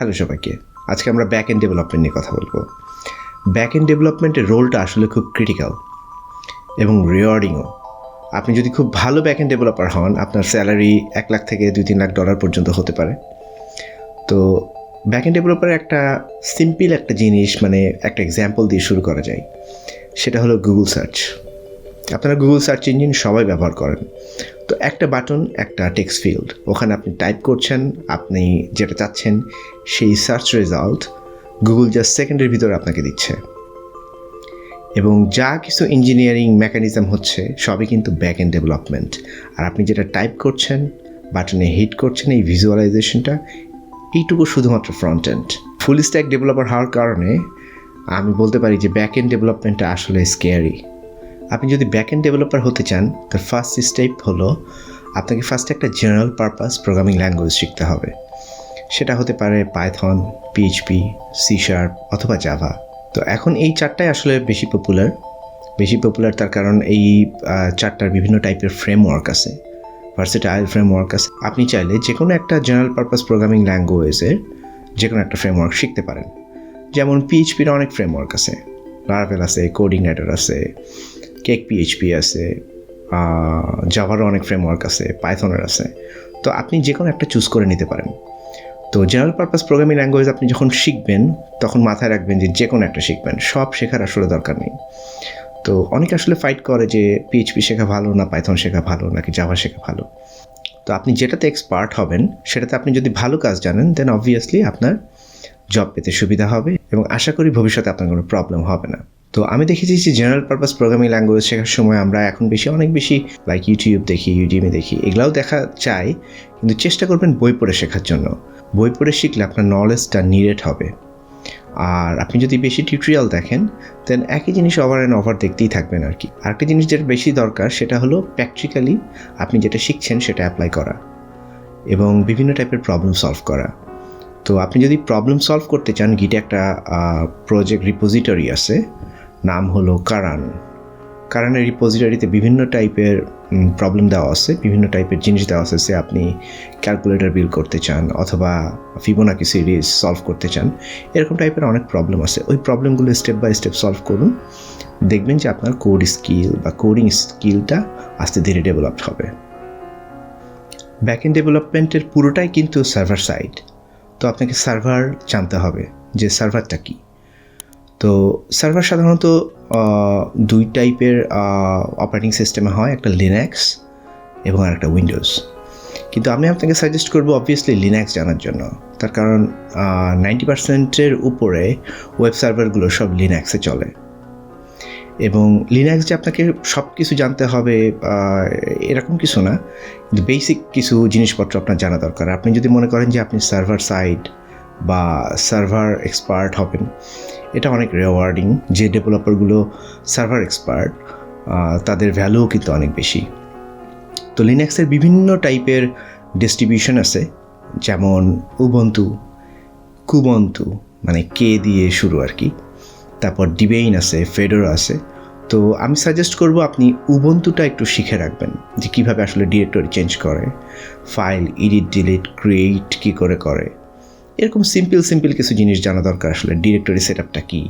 Hello সবাইকে, আজকে আমরা ব্যাকএন্ড ডেভেলপমেন্ট নিয়ে কথা বলবো। ব্যাকএন্ড ডেভেলপমেন্টের রোলটা আসলে খুব ক্রিটিক্যাল এবং রিওয়ার্ডিংও। আপনি যদি খুব ভালো ব্যাকএন্ড ডেভেলপার হন, আপনার স্যালারি $1 লাখ থেকে $2-3 লাখ পর্যন্ত হতে পারে। তো ব্যাকএন্ড ডেভেলপারের একটা সিম্পল একটা জিনিস, মানে একটা এক্সাম্পল দিয়ে শুরু করা যায়, সেটা হলো গুগল সার্চ। আপনারা গুগল সার্চ ইঞ্জিন সবাই ব্যবহার করেন। তো একটা বাটন, একটা টেক্সট ফিল্ড, ওখানে আপনি টাইপ করছেন, আপনি যেটা চাচ্ছেন সেই সার্চ রেজাল্ট গুগল জাস্ট সেকেন্ডের ভিতরে আপনাকে দিচ্ছে। এবং যা কিছু ইঞ্জিনিয়ারিং মেকানিজম হচ্ছে সবই কিন্তু ব্যাকএন্ড ডেভেলপমেন্ট। আর আপনি যেটা টাইপ করছেন, বাটনে হিট করছেন, এই ভিজুয়ালাইজেশনটা, এইটুকু শুধুমাত্র front end. Full stack developer হওয়ার কারণে আমি বলতে পারি যে ব্যাকএন্ড ডেভেলপমেন্টটা আসলে স্কেয়ারি। আপনি যদি ব্যাকএন্ড ডেভেলপার হতে চান, তার ফার্স্ট স্টেপ হলো আপনাকে ফার্স্টে একটা জেনারেল পারপাস প্রোগ্রামিং ল্যাঙ্গুয়েজ শিখতে হবে। সেটা হতে পারে পাইথন, পিএইচপি, সি শার্প অথবা জাভা। তো এখন এই চারটাই আসলে বেশি পপুলার তার কারণ এই চারটার বিভিন্ন টাইপের ফ্রেমওয়ার্ক আছে, ভার্সেটাইল ফ্রেমওয়ার্ক আছে। আপনি চাইলে যে কোনো একটা জেনারেল পারপাস প্রোগ্রামিং ল্যাঙ্গুয়েজের যে কোনো একটা ফ্রেমওয়ার্ক শিখতে পারেন। যেমন পিএইচপির অনেক ফ্রেমওয়ার্ক আছে, লারাভেল আছে, কোডিনেটর আছে, কেক পিএইচপি আছে, জাভারও অনেক ফ্রেমওয়ার্ক আছে, পাইথনের আছে। তো আপনি যে কোনো একটা চুজ করে নিতে পারেন। তো জেনারেল পারপাস প্রোগ্রামিং ল্যাঙ্গুয়েজ আপনি যখন শিখবেন, তখন মাথায় রাখবেন যে কোনো একটা শিখবেন, সব শেখার আসলে দরকার নেই। তো অনেকে আসলে ফাইট করে যে পিএইচপি শেখা ভালো না পাইথন শেখা ভালো নাকি জাভা শেখা ভালো। তো আপনি যেটাতে এক্সপার্ট হবেন, সেটাতে আপনি যদি ভালো কাজ জানেন, দেন অবভিয়াসলি আপনার জব পেতে সুবিধা হবে এবং আশা করি ভবিষ্যতে আপনার কোনো প্রবলেম হবে না। তো আমি দেখেছি যে জেনারেল পারপাস প্রোগ্রামিং ল্যাঙ্গুয়েজ শেখার সময় আমরা এখন অনেক বেশি লাইক ইউটিউব দেখি, ইউডিমি দেখি, এগুলাও দেখা চাই, কিন্তু চেষ্টা করবেন বই পড়ে শেখার জন্য। বই পড়ে শিখলে আপনার নলেজটা নিরেট হবে। আর আপনি যদি বেশি টিউটোরিয়াল দেখেন, দেন একই জিনিস ওভার অ্যান্ড ওভার দেখতেই থাকবেন আর কি। আরেকটা জিনিস যেটা বেশি দরকার, সেটা হলো প্র্যাকটিক্যালি আপনি যেটা শিখছেন সেটা অ্যাপ্লাই করা এবং বিভিন্ন টাইপের প্রবলেম সলভ করা। তো আপনি যদি প্রবলেম সলভ করতে চান, গিটে একটা প্রজেক্ট রিপোজিটরি আছে, নাম হলো কারানের রিপোজিটরিতে বিভিন্ন টাইপের প্রবলেম দেওয়া আছে, বিভিন্ন টাইপের জিনিস দেওয়া আছে। সে আপনি ক্যালকুলেটর বিল করতে চান অথবা ফিবোনাকি সিরিজ সলভ করতে চান, এরকম টাইপের অনেক প্রবলেম আছে। ওই প্রবলেমগুলো স্টেপ বাই স্টেপ সলভ করুন, দেখবেন যে আপনার কোড স্কিল বা কোডিং স্কিলটা আস্তে ধীরে ডেভেলপ হবে। ব্যাকএন্ড ডেভেলপমেন্টের পুরোটাই কিন্তু সার্ভার সাইড। তো আপনাকে সার্ভার জানতে হবে যে সার্ভারটা কী। তো সার্ভার সাধারণত দুই টাইপের অপারেটিং সিস্টেমে হয়, একটা লিনাক্স এবং আর একটা উইন্ডোজ। কিন্তু আমি আপনাকে সাজেস্ট করবো অবভিয়াসলি লিনাক্স জানার জন্য, তার কারণ 90%-এর উপরে ওয়েব সার্ভারগুলো সব লিনাক্সে চলে। এবং লিনাক্স যে আপনাকে সব কিছু জানতে হবে এরকম কিছু না, কিন্তু বেসিক কিছু জিনিসপত্র আপনার জানা দরকার। আপনি যদি মনে করেন যে আপনি সার্ভার সাইড বা সার্ভার এক্সপার্ট হবেন, এটা অনেক রিওয়ার্ডিং। যে ডেভেলপারগুলো সার্ভার এক্সপার্ট তাদের ভ্যালুও কিন্তু অনেক বেশি। তো লিনাক্সের বিভিন্ন টাইপের ডিস্ট্রিবিউশন আছে, যেমন উবুন্টু, কুবুন্টু, মানে কে দিয়ে শুরু আর কি, তারপর ডিবেইন আছে, ফেডোরা আছে। তো আমি সাজেস্ট করব আপনি উবুন্টুটা একটু শিখে রাখবেন, যে কীভাবে আসলে ডিরেক্টরি চেঞ্জ করে, ফাইল এডিট ডিলিট ক্রিয়েট কী করে এরকম সিম্পল কিছু জিনিস জানা দরকার। আসলে ডিরেক্টরি সেট আপটা কী,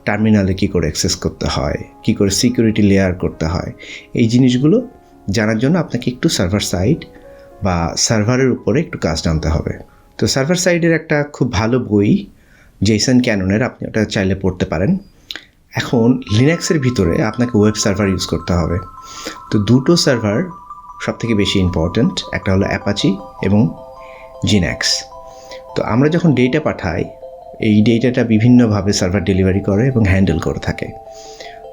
টার্মিনালে কী করে অ্যাক্সেস করতে হয়, কী করে সিকিউরিটি লেয়ার করতে হয়, এই জিনিসগুলো জানার জন্য আপনাকে একটু সার্ভার সাইড বা সার্ভারের উপরে একটু কাজ জানতে হবে। তো সার্ভার সাইডের একটা খুব ভালো বই জেসন ক্যাননের, আপনি ওটা চাইলে পড়তে পারেন। এখন লিনাক্সের ভিতরে আপনাকে ওয়েব সার্ভার ইউজ করতে হবে। তো দুটো সার্ভার সবথেকে বেশি ইম্পর্ট্যান্ট, একটা হলো অ্যাপাচি এবং জিনাক্স। তো আমরা যখন ডেটা পাঠাই, এই ডেটাটা বিভিন্নভাবে সার্ভার ডেলিভারি করে এবং হ্যান্ডেল করে থাকে।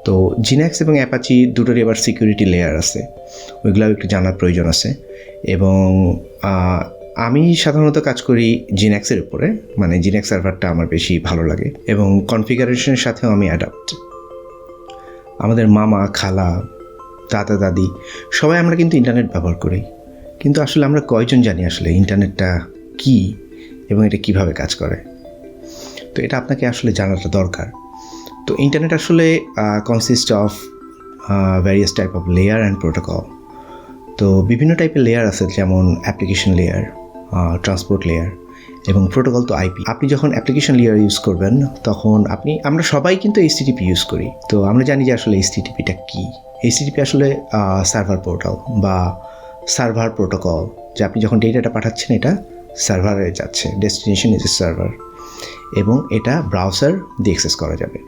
তো জিনাক্স এবং অ্যাপাচি দুটোরই আবার সিকিউরিটি লেয়ার আছে, ওইগুলোও একটু জানার প্রয়োজন আছে। এবং আমি সাধারণত কাজ করি জিনাক্সের উপরে, মানে জিনাক্স সার্ভারটা আমার বেশি ভালো লাগে এবং কনফিগারেশনের সাথেও আমি অ্যাডাপ্ট। আমাদের মামা, খালা, দাদা, দাদি সবাই আমরা কিন্তু ইন্টারনেট ব্যবহার করি, কিন্তু আসলে আমরা কয়জন জানি আসলে ইন্টারনেটটা কী এবং এটা কিভাবে কাজ করে। তো এটা আপনাকে আসলে জানাটা দরকার। তো ইন্টারনেট আসলে consist of various type of layer and protocol. তো বিভিন্ন টাইপের লেয়ার আছে, যেমন অ্যাপ্লিকেশন লেয়ার, ট্রান্সপোর্ট লেয়ার, এবং প্রোটোকল তো আইপি। আপনি যখন অ্যাপ্লিকেশন লেয়ার ইউজ করবেন তখন আমরা সবাই কিন্তু এইচটিটিপি ইউজ করি। তো আমরা জানি যে আসলে এইচটিটিপিটা কী। এইচটিটিপি আসলে সার্ভার পোর্টাল বা সার্ভার প্রোটোকল, যে আপনি যখন ডেটাটা পাঠাচ্ছেন এটা সার্ভারে যাচ্ছে, ডেস্টিনেশন ইজ এ সার্ভার, এবং এটা ব্রাউজার দিয়ে অ্যাক্সেস করা যাবে।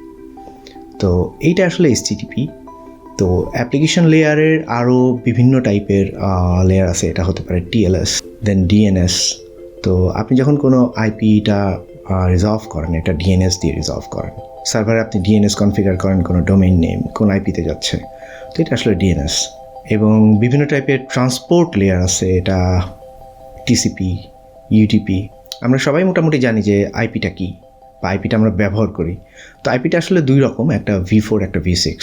তো এইটা আসলে এইচটিটিপি। তো অ্যাপ্লিকেশন লেয়ারের আরও বিভিন্ন টাইপের লেয়ার আছে। এটা হতে পারে টিএলএস, দেন ডিএনএস। তো আপনি যখন কোনো আইপিটা রিজলভ করেন, এটা ডিএনএস দিয়ে রিজলভ করেন। সার্ভারে আপনি ডিএনএস কনফিগার করেন, কোনো ডোমেইন নেম কোন আইপিতে যাচ্ছে, তো এটা আসলে ডিএনএস। এবং বিভিন্ন টাইপের ট্রান্সপোর্ট লেয়ার আছে, এটা টিসিপি, ইউটিপি। আমরা সবাই মোটামুটি জানি যে আইপিটা কী বা আইপিটা আমরা ব্যবহার করি। তো আইপিটা আসলে দুই রকম, একটা V4 একটা V6।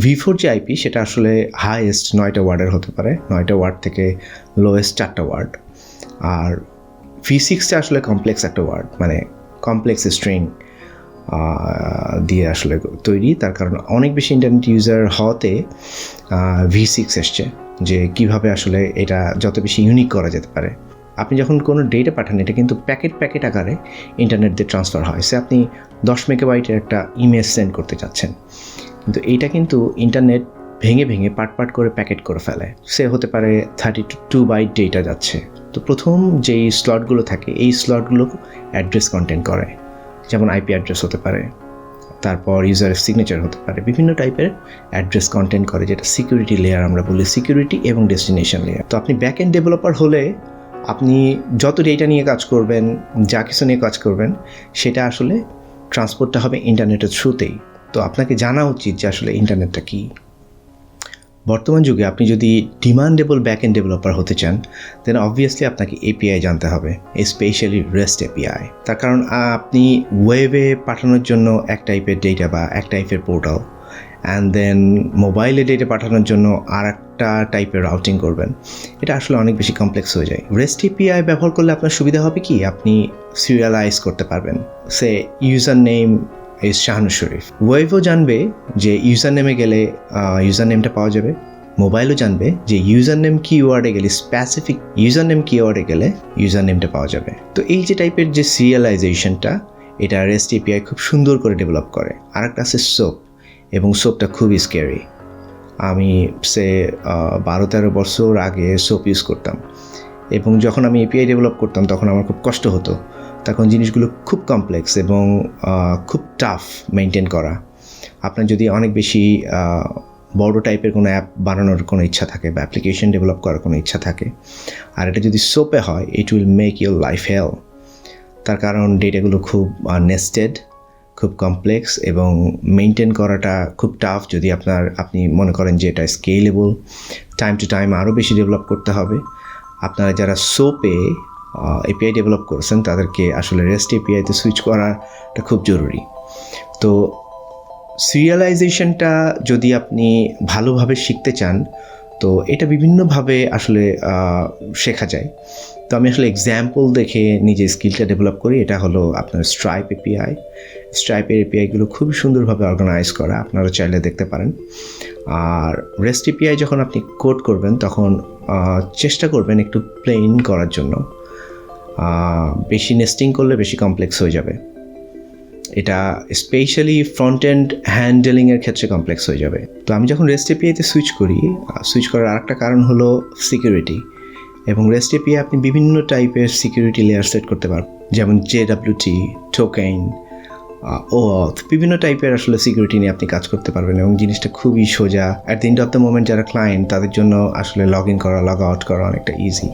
V4 যে আইপি সেটা আসলে হাইয়েস্ট 9টা ওয়ার্ডের হতে পারে, 9টা ওয়ার্ড থেকে লোয়েস্ট 4টা ওয়ার্ড। আর V6টা আসলে কমপ্লেক্স একটা ওয়ার্ড, মানে কমপ্লেক্স স্ট্রিং দিয়ে আসলে তৈরি। তার কারণ অনেক বেশি ইন্টারনেট ইউজার হওয়াতে V6 এসছে, যে কিভাবে আসলে এটা যত বেশি ইউনিক করা যেতে পারে। আপনি যখন কোনো ডেটা পাঠান, এটা কিন্তু প্যাকেট আকারে ইন্টারনেট দিয়ে ট্রান্সফার হয়। সে আপনি 10 মেগাবাইটের একটা ইমেজ সেন্ড করতে চাচ্ছেন, কিন্তু এইটা কিন্তু ইন্টারনেট ভেঙে পার্ট করে প্যাকেট করে ফেলে। সে হতে পারে 32 বাইট ডেটা যাচ্ছে। তো প্রথম যেই স্লটগুলো থাকে, এই স্লটগুলো অ্যাড্রেস কন্টেন্ট করে, যেমন আইপি অ্যাড্রেস হতে পারে, তারপর ইউজারের সিগনেচার হতে পারে, বিভিন্ন টাইপের অ্যাড্রেস কন্টেন্ট করে, যেটা সিকিউরিটি লেয়ার আমরা বলি, সিকিউরিটি এবং ডেস্টিনেশন লেয়ার। তো আপনি ব্যাকএন্ড ডেভেলপার হলে আপনি যত ডেটা নিয়ে কাজ করবেন, যা কিছু নিয়ে কাজ করবেন, সেটা আসলে ট্রান্সপোর্টটা হবে ইন্টারনেটের থ্রুতেই। তো আপনাকে জানা উচিত যে আসলে ইন্টারনেটটা কী। বর্তমান যুগে আপনি যদি ডিমান্ডেবল ব্যাকএন্ড ডেভেলপার হতে চান, দেন অবভিয়াসলি আপনাকে এপিআই জানতে হবে, স্পেশালি রেস্ট এপিআই। তার কারণ আপনি ওয়েবে পাঠানোর জন্য এক টাইপের ডেটা বা এক টাইপের পোর্টাল, অ্যান্ড দেন মোবাইলে ডেটা পাঠানোর জন্য আর একটা টাইপের রাউটিং করবেন। এটা আসলে অনেক বেশি কমপ্লেক্স হয়ে যায়। রেস্ট এপিআই ব্যবহার করলে আপনার সুবিধা হবে কি, আপনি সিরিয়ালাইজ করতে পারবেন। সে ইউজার নেম ইজ শাহানু শরীফ, ওয়েবও জানবে যে ইউজার নেমে গেলে ইউজার নেমটা পাওয়া যাবে, মোবাইলও জানবে যে ইউজার নেম কিওয়ার্ডে গেলে, স্পেসিফিক ইউজার নেম কিওয়ার্ডে গেলে ইউজার নেমটা পাওয়া যাবে। তো এই যে টাইপের যে সিরিয়ালাইজেশনটা, এটা রেস্ট এপিআই খুব সুন্দর করে ডেভেলপ করে। আর একটা আছে সোপ, এবং সোপটা খুবই স্ক্যারি। আমি 12-13 বছর আগে সোপ ইউজ করতাম, এবং যখন আমি এপিআই ডেভেলপ করতাম তখন আমার খুব কষ্ট হতো। তখন জিনিসগুলো খুব কমপ্লেক্স এবং খুব টাফ মেনটেন করা। আপনার যদি অনেক বেশি বড় টাইপের কোনো অ্যাপ বানানোর কোনো ইচ্ছা থাকে বা অ্যাপ্লিকেশন ডেভেলপ করার কোনো ইচ্ছা থাকে, আর এটা যদি সোপে হয়, it will make your life hell. তার কারণ ডেটাগুলো খুব নেস্টেড, খুব কমপ্লেক্স, এবং মেনটেন করাটা খুব টাফ। যদি আপনি মনে করেন যে এটা স্কেলেবল, টাইম টু টাইম আরও বেশি ডেভেলপ করতে হবে। আপনারা যারা সোপে এপিআই ডেভেলপ করেছেন, তাদেরকে আসলে রেস্ট এপিআইতে সুইচ করাটা খুব জরুরি। তো সিরিয়ালাইজেশনটা যদি আপনি ভালোভাবে শিখতে চান, তো এটা বিভিন্নভাবে আসলে শেখা যায়। তো আমি আসলে এক্সাম্পল দেখে নিজে স্কিলটা ডেভেলপ করি। এটা হলো আপনার স্ট্রাইপ এপিআই। স্ট্রাইপের এপিআইগুলো খুবই সুন্দরভাবে অর্গানাইজ করা, আপনারা চাইলে দেখতে পারেন। আর রেস্ট এপিআই যখন আপনি কোড করবেন, তখন চেষ্টা করবেন একটু প্লেন করার জন্য। বেশি নেস্টিং করলে বেশি কমপ্লেক্স হয়ে যাবে। এটা স্পেশালি ফ্রন্ট এন্ড হ্যান্ডেলিংয়ের ক্ষেত্রে কমপ্লেক্স হয়ে যাবে। তো আমি যখন রেস্ট এপিআইতে সুইচ করার আরেকটা কারণ হলো সিকিউরিটি। এবং রেস্ট এপিআই আপনি বিভিন্ন টাইপের সিকিউরিটি লেয়ার সেট করতে পারবেন, যেমন জেডাব্লিউটি, টোকেন, ওঅথ, বিভিন্ন টাইপের আসলে সিকিউরিটি নিয়ে আপনি কাজ করতে পারবেন। এবং জিনিসটা খুবই সোজা। At the end of the moment যারা ক্লায়েন্ট, তাদের জন্য আসলে লগ ইন করা, লগ আউট করা অনেকটা ইজি।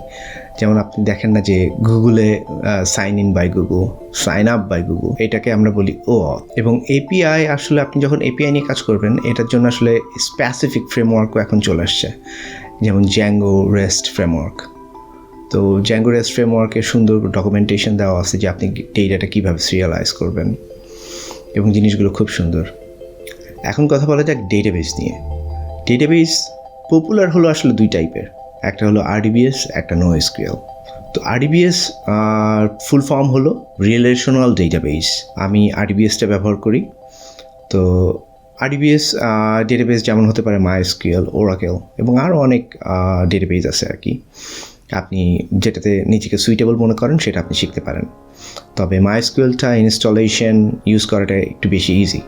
যেমন আপনি দেখেন না যে গুগলে sign in by Google, sign up by Google, এটাকে আমরা বলি ওঅথ। এবং এপিআই আসলে আপনি যখন এপিআই নিয়ে কাজ করবেন, এটার জন্য আসলে স্পেসিফিক ফ্রেমওয়ার্কও এখন চলে আসছে, যেমন জ্যাঙ্গো রেস্ট ফ্রেমওয়ার্ক। তো জ্যাঙ্গো রেস্ট ফ্রেমওয়ার্কে সুন্দর ডকুমেন্টেশন দেওয়া আছে যে আপনি ডেটাটা কীভাবে সিরিয়ালাইজ করবেন, এবং জিনিসগুলো খুব সুন্দর। এখন কথা বলা যাক ডেটাবেস নিয়ে। ডেটাবেস পপুলার হলো আসলে দুই টাইপের, একটা হলো আরডিবিএস, একটা NoSQL। তো আরডিবিএস ফুল ফর্ম হলো রিলেশনাল ডেটাবেস। আমি আরডিবিএসটা ব্যবহার করি। তো আরডিবিএস ডেটাবেস যেমন হতে পারে MySQL, Oracle, এবং আরও অনেক ডেটাবেস আছে আর কি। আপনি যেটাতে নিজেকে সুইটেবল মনে করেন সেটা আপনি শিখতে পারেন। তবে মাইএসকিউএলটা ইনস্টলেশন ইউজ করাটা একটু বেশি ইজি,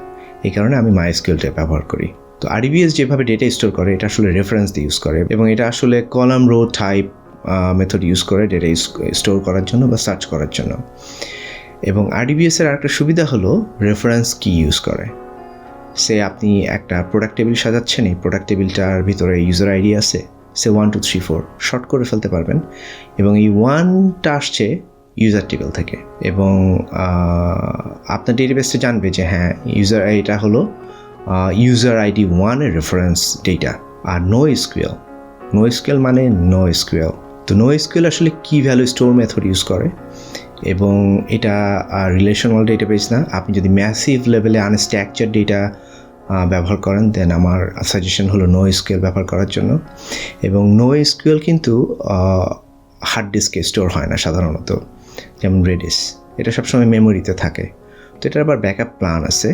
এই কারণে আমি মাইএসকিউএলটা ব্যবহার করি। তো আরডিবিএস যেভাবে ডেটা স্টোর করে এটা আসলে রেফারেন্স দিয়ে ইউজ করে, এবং এটা আসলে column rho type method use করে ডেটা স্টোর করার জন্য বা সার্চ করার জন্য। এবং আরডিবিএসের আরেকটা সুবিধা হলো রেফারেন্স কি ইউজ করে। সে আপনি একটা প্রোডাক্ট টেবিল সাজাচ্ছেন, এই প্রোডাক্ট টেবিলটার ভিতরে ইউজার আইডি আছে, সে 1 2 3 4 শর্ট করে ফেলতে পারবেন, এবং এই 1টা আসছে ইউজার টেবিল থেকে, এবং আপনার ডেটাবেসটা জানবে যে হ্যাঁ ইউজার এটা হলো ইউজার আইডি 1-এর রেফারেন্স ডেটা। আর নো এসকিউএল মানে নো এসকিউএল। তো নো এসকিউএল আসলে কি ভ্যালু স্টোর মেথড ইউজ করে, এবং এটা রিলেশনাল ডেটাবেস না। আপনি যদি ম্যাসিভ লেভেলে আনস্ট্রাকচার ডেটা ব্যবহার করেন দেন আমার সাজেশন হলো নো এসকিউএল ব্যবহার করার জন্য। এবং নো এসকিউএল কিন্তু হার্ড ডিস্কে স্টোর হয় না সাধারণত, যেমন রেডিস, এটা সবসময় মেমোরিতে থাকে। তো এটার আবার ব্যাকআপ প্ল্যান আছে,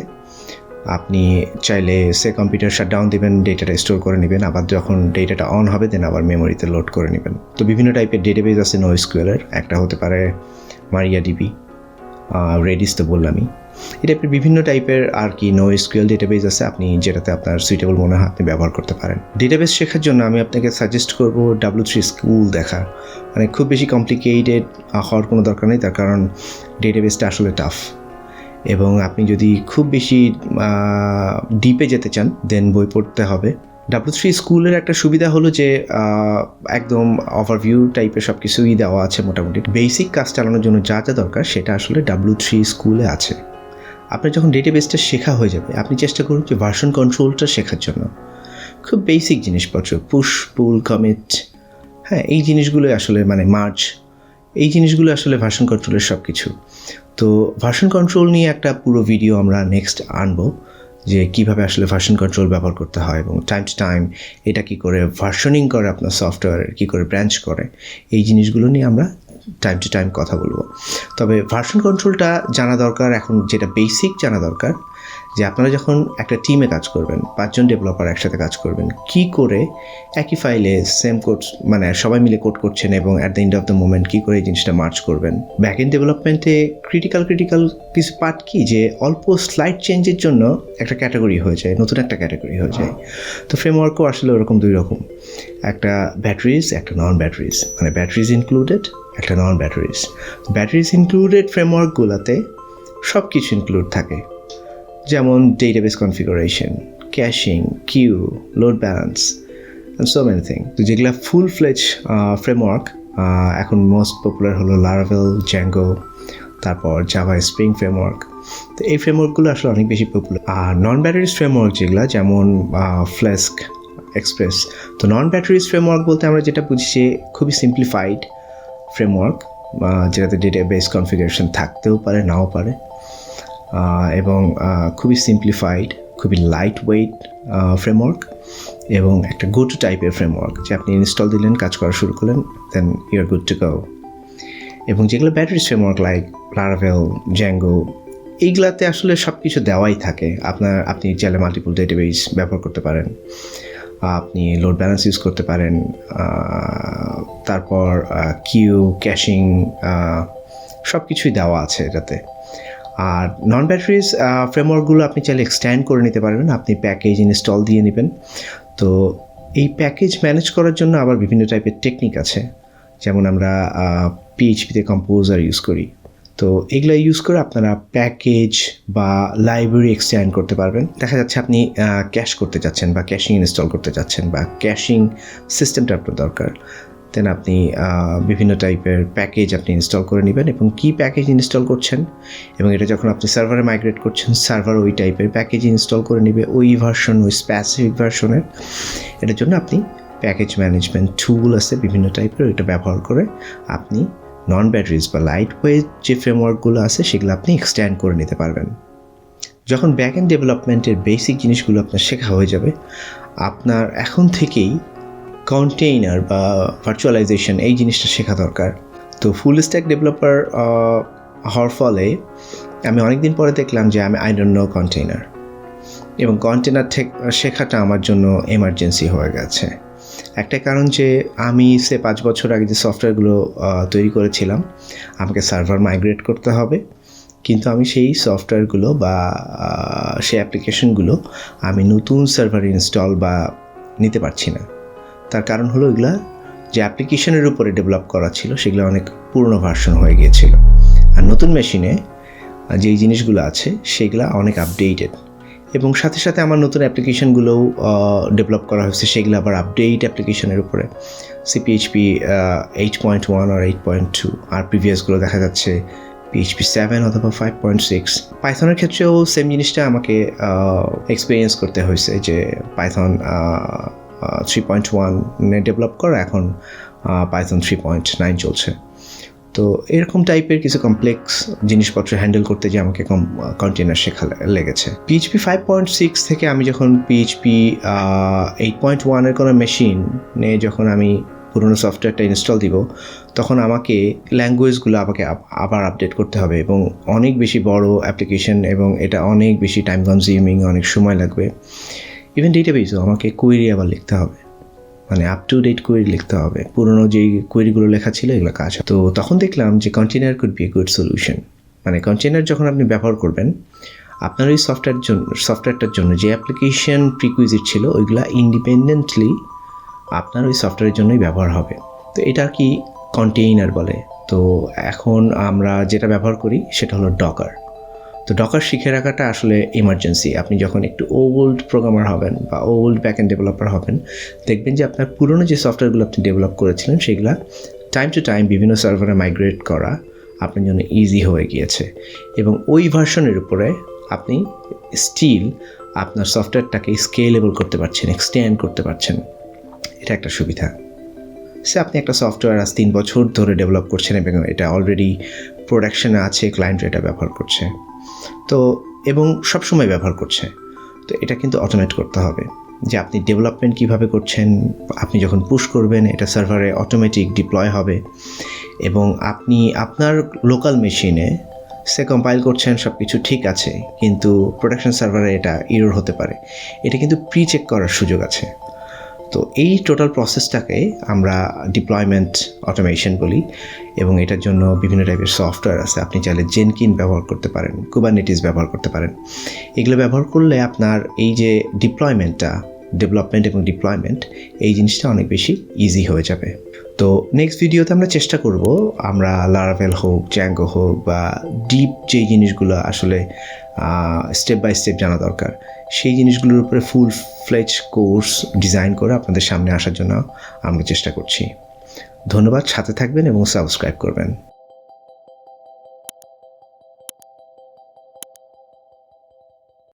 আপনি চাইলে সে কম্পিউটার শাটডাউন দিবেন, ডেটাটা স্টোর করে নেবেন, আবার যখন ডেটাটা অন হবে দেন আবার মেমোরিতে লোড করে নেবেন। তো বিভিন্ন টাইপের ডেটাবেস আছে নো এসকিউএলের, একটা হতে পারে মারিয়াডিবি, রেডিস তো বললামই। এই টাইপের বিভিন্ন টাইপের আর কি নো এসকিউএল ডেটাবেস আছে, আপনি যেটাতে আপনার সুইটেবল মনে হয় আপনি ব্যবহার করতে পারেন। ডেটাবেস শেখার জন্য আমি আপনাকে সাজেস্ট করব W3 স্কুল দেখা। মানে খুব বেশি কমপ্লিকেটেড হওয়ার কোনো দরকার নেই, তার কারণ ডেটাবেসটা আসলে টাফ, এবং আপনি যদি খুব বেশি ডিপে যেতে চান দেন বই পড়তে হবে। W3 স্কুলের একটা সুবিধা হলো যে একদম ওভারভিউ টাইপের সব কিছুই দেওয়া আছে, মোটামুটি বেসিক কাজ চালানোর জন্য যা যা দরকার সেটা আসলে W3 স্কুলে আছে। আপনার যখন ডেটাবেসটা শেখা হয়ে যাবে আপনি চেষ্টা করুন যে ভার্সন কন্ট্রোলটা শেখার জন্য। খুব বেসিক জিনিসপত্র, পুশ পুল কমিট, হ্যাঁ এই জিনিসগুলো আসলে মানে মার্জ, এই জিনিসগুলো আসলে ভার্সন কন্ট্রোলের সব কিছু। তো ভার্সন কন্ট্রোল নিয়ে একটা পুরো ভিডিও আমরা নেক্সট আনবো, যে কীভাবে আসলে ভার্সন কন্ট্রোল ব্যবহার করতে হয়, এবং টাইম টু টাইম এটা কী করে ভার্সনিং করে আপনার সফটওয়্যার, কী করে ব্রাঞ্চ করে, এই জিনিসগুলো নিয়ে আমরা টাইম টু টাইম কথা বলবো। তবে ভার্সন কন্ট্রোলটা জানা দরকার এখন, যেটা বেসিক জানা দরকার, যে আপনারা যখন একটা টিমে কাজ করবেন, 5 জন ডেভেলপার একসাথে কাজ করবেন, কি করে একই ফাইলে সেম কোড মানে সবাই মিলে কোড করছেন, এবং at the end of the moment কী করে এই জিনিসটা মার্চ করবেন। ব্যাকএন্ড ডেভেলপমেন্টে ক্রিটিক্যাল কিছু পার্ট কি, যে অল্প স্লাইড চেঞ্জের জন্য একটা ক্যাটাগরি হয়ে যায়, নতুন একটা ক্যাটাগরি হয়ে যায়। তো ফ্রেমওয়ার্কও আসলে ওরকম 2 রকম, একটা ব্যাটারিজ, একটা নন ব্যাটারিজ, মানে ব্যাটারিজ ইনক্লুডেড, একটা নন ব্যাটারিজ। ব্যাটারিজ ইনক্লুডেড ফ্রেমওয়ার্কগুলোতে সব কিছু ইনক্লুড থাকে, যেমন database configuration, caching, queue, load balance and so many thing. তো যেগুলো ফুল ফ্লেজ ফ্রেমওয়ার্ক, এখন মোস্ট পপুলার হলো লারাভেল, জ্যাঙ্গো, তারপর জাভা স্প্রিং ফ্রেমওয়ার্ক। তো এই ফ্রেমওয়ার্কগুলো আসলে অনেক বেশি পপুলার। আর নন ব্যাটারিজ ফ্রেমওয়ার্ক যেগুলো, যেমন ফ্লাস্ক, এক্সপ্রেস। তো নন ব্যাটারিজ ফ্রেমওয়ার্ক বলতে আমরা যেটা বুঝছি খুবই সিম্পলিফাইড ফ্রেমওয়ার্ক, যেটাতে ডেটাবেস কনফিগারেশন থাকতেও পারে নাও পারে, এবং খুবই সিম্পলিফাইড, খুবই লাইট ওয়েট ফ্রেমওয়ার্ক, এবং একটা গো টু টাইপের ফ্রেমওয়ার্ক, যে আপনি ইনস্টল দিলেন, কাজ করা শুরু করলেন, then you are good to go. এবং যেগুলো batteries framework like Laravel, Django, এইগুলাতে আসলে সব কিছু দেওয়াই থাকে। আপনি চাইলে মাল্টিপল ডেটাবেস ব্যবহার করতে পারেন, আপনি লোড ব্যালেন্স ইউজ করতে পারেন, তারপর কিউ, ক্যাশিং, সব কিছুই দেওয়া আছে এটাতে। আর নন ব্যাটারিজ ফ্রেমওয়ার্কগুলো আপনি চাইলে এক্সট্যান্ড করে নিতে পারবেন, আপনি প্যাকেজ ইনস্টল দিয়ে নেবেন। তো এই প্যাকেজ ম্যানেজ করার জন্য আবার বিভিন্ন টাইপের টেকনিক আছে, যেমন আমরা পিএইচপিতে কম্পোজার ইউজ করি। তো এগুলো ইউজ করে আপনারা প্যাকেজ বা লাইব্রেরি এক্সট্যান্ড করতে পারবেন। দেখা যাচ্ছে আপনি ক্যাশ করতে চাচ্ছেন বা ক্যাশিং ইনস্টল করতে চাচ্ছেন, বা ক্যাশিং সিস্টেমটা আপনার দরকার, দেন আপনি বিভিন্ন টাইপের প্যাকেজ আপনি ইনস্টল করে নেবেন, এবং কী প্যাকেজ ইনস্টল করছেন, এবং এটা যখন আপনি সার্ভারে মাইগ্রেট করছেন, সার্ভার ওই টাইপের প্যাকেজ ইনস্টল করে নেবে, ওই ভার্সন, ওই স্পেসিফিক ভার্সনের। এটার জন্য আপনি প্যাকেজ ম্যানেজমেন্ট টুল আছে বিভিন্ন টাইপের, এটা ব্যবহার করে আপনি নন ব্যাটারিজ বা লাইট ওয়েট যে ফ্রেমওয়ার্কগুলো আছে সেগুলো আপনি এক্সট্যান্ড করে নিতে পারবেন। যখন ব্যাকএন্ড ডেভেলপমেন্টের বেসিক জিনিসগুলো আপনার শেখা হয়ে যাবে, আপনার এখন থেকেই কন্টেইনার বা ভার্চুয়ালাইজেশন এই জিনিসটা শেখা দরকার। তো ফুল স্ট্যাক ডেভেলপার হওয়ার ফলে আমি অনেকদিন পরে দেখলাম যে আই ডোন্ট নো কন্টেইনার, এবং কন্টেইনার শেখাটা আমার জন্য এমার্জেন্সি হয়ে গেছে। একটা কারণ যে আমি 5 বছর আগে যে সফটওয়্যারগুলো তৈরি করেছিলাম আমাকে সার্ভার মাইগ্রেট করতে হবে, কিন্তু আমি সেই সফটওয়্যারগুলো বা সেই অ্যাপ্লিকেশনগুলো আমি নতুন সার্ভারে ইনস্টল বা নিতে পারছি না। তার কারণ হলো এগুলা যে অ্যাপ্লিকেশনের উপরে ডেভেলপ করা ছিল সেগুলো অনেক পুরনো ভার্সন হয়ে গিয়েছিল, আর নতুন মেশিনে যেই জিনিসগুলো আছে সেগুলো অনেক আপডেটেড, এবং সাথে সাথে আমার নতুন অ্যাপ্লিকেশনগুলোও ডেভেলপ করা হয়েছে সেগুলো আবার আপডেট অ্যাপ্লিকেশনের উপরে CPHP 8.1 আর 8.2, আর প্রিভিয়াসগুলো দেখা যাচ্ছে PHP 7 অথবা 5.6। পাইথনের ক্ষেত্রেও সেম জিনিসটা আমাকে এক্সপিরিয়েন্স করতে হয়েছে যে পাইথন 3.1 ডেভেলপ করা, এখন পাইথন 3.9 চলছে। তো এরকম টাইপের কিছু কমপ্লেক্স জিনিসপত্র হ্যান্ডেল করতে যে আমাকে কন্টেনার শেখা লেগেছে। PHP 5.6 থেকে আমি যখন PHP 8.1-এর কোনো মেশিনে যখন আমি পুরনো সফটওয়্যারটা ইনস্টল দিব, তখন আমাকে ল্যাঙ্গুয়েজগুলো আবার আপডেট করতে হবে, এবং অনেক বেশি বড় অ্যাপ্লিকেশন, এবং এটা অনেক বেশি টাইম কনজিউমিং, অনেক সময় লাগবে। ইভেন ডেটাবেসও আমাকে কোয়েরি আবার লিখতে হবে, মানে আপ টু ডেট কোয়েরি লিখতে হবে, পুরনো যেই কোয়েরিগুলো লেখা ছিল এগুলো কাজ। তো তখন দেখলাম যে container could B a good solution. মানে কন্টেনার যখন আপনি ব্যবহার করবেন, আপনার ওই সফটওয়্যারটার জন্য যে অ্যাপ্লিকেশন প্রিকুইজিট ছিল ওইগুলা ইন্ডিপেন্ডেন্টলি আপনার ওই সফটওয়্যারের জন্যই ব্যবহার হবে। তো এটা কি কন্টেইনার বলে। তো এখন আমরা যেটা ব্যবহার করি সেটা হলো ডকার। তো ডকার শিখে রাখাটা আসলে ইমার্জেন্সি। আপনি যখন একটু ওল্ড প্রোগ্রামার হবেন বা ওল্ড ব্যাকএন্ড ডেভেলপার হবেন, দেখবেন যে আপনার পুরনো যে সফটওয়্যারগুলো আপনি ডেভেলপ করেছিলেন সেগুলো টাইম টু টাইম বিভিন্ন সার্ভারে মাইগ্রেট করা আপনার জন্য ইজি হয়ে গিয়েছে, এবং ওই ভার্সনের উপরে আপনি স্টিল আপনার সফটওয়্যারটাকে স্কেলেবল করতে পারছেন, এক্সটেন্ড করতে পারছেন। এটা একটা সুবিধা। আপনি একটা সফটওয়্যার আজ 3 বছর ধরে ডেভেলপ করছেন এবং এটা অলরেডি প্রোডাকশনে আছে, ক্লায়েন্ট এটা ব্যবহার করছে, তো এবং সবসময় ব্যবহার করছে। তো এটা কিন্তু অটোমেট করতে হবে যে আপনি ডেভেলপমেন্ট কীভাবে করছেন, আপনি যখন পুশ করবেন এটা সার্ভারে অটোমেটিক ডিপ্লয় হবে, এবং আপনি আপনার লোকাল মেশিনে কম্পাইল করছেন, সব কিছু ঠিক আছে, কিন্তু প্রোডাকশন সার্ভারে এটা এরর হতে পারে, এটা কিন্তু প্রি চেক করার সুযোগ আছে। তো এই টোটাল প্রসেসটাকে আমরা ডিপ্লয়মেন্ট অটোমেশন বলি, এবং এটার জন্য বিভিন্ন টাইপের সফটওয়্যার আছে। আপনি চাইলে জেনকিন ব্যবহার করতে পারেন, কুবারনেটিস ব্যবহার করতে পারেন। এগুলো ব্যবহার করলে আপনার এই যে ডিপ্লয়মেন্টটা, ডেভেলপমেন্ট এবং ডিপ্লয়মেন্ট, এই জিনিসটা অনেক বেশি ইজি হয়ে যাবে। তো নেক্সট ভিডিওতে আমরা চেষ্টা করব আমরা লারাভেল হোক, জ্যাঙ্গো হোক বা ডিপ যেই জিনিসগুলো আসলে স্টেপ বাই স্টেপ জানা দরকার, সেই জিনিসগুলোর উপরে ফুল ফ্লেজ কোর্স ডিজাইন করে আপনাদের সামনে আসার জন্য আমরা চেষ্টা করছি। ধন্যবাদ, সাথে থাকবেন এবং সাবস্ক্রাইব করবেন।